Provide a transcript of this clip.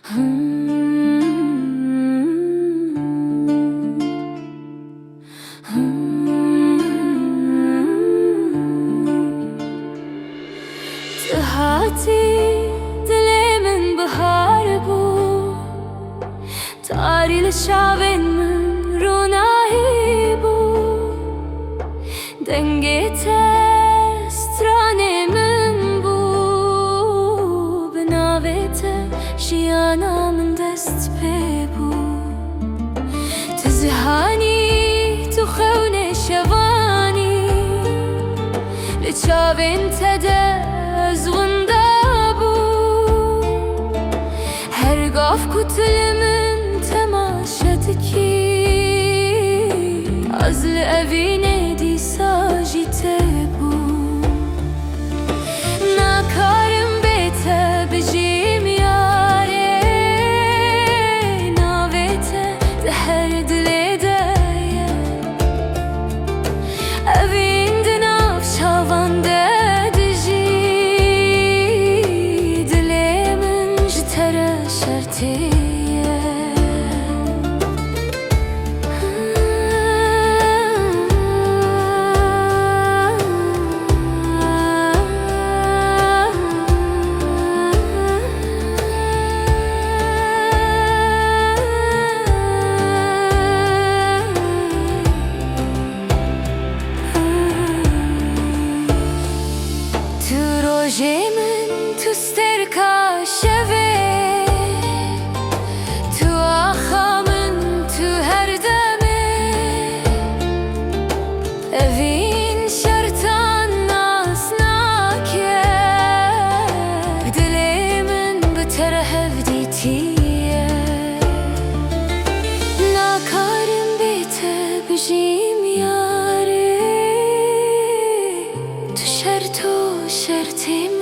Hati dilimin bahar bu, tarih şaven min runahi bu, dengete strane min bu, binavete şiyana min dest pe bu, tizhani tu khawne şevani, لشاven tede zunda bu, her gaf kutlimin temaşediki, azli evine di sajite bu, nakarım bete bijim yare, navete de her dilede evin dinav şavande Rojemin tu sterka şeve, tu axamın tu her deme, evin şertan nasnake, dilimin betere hevditiye, nakarım bete bijim yare, tu şerto şertim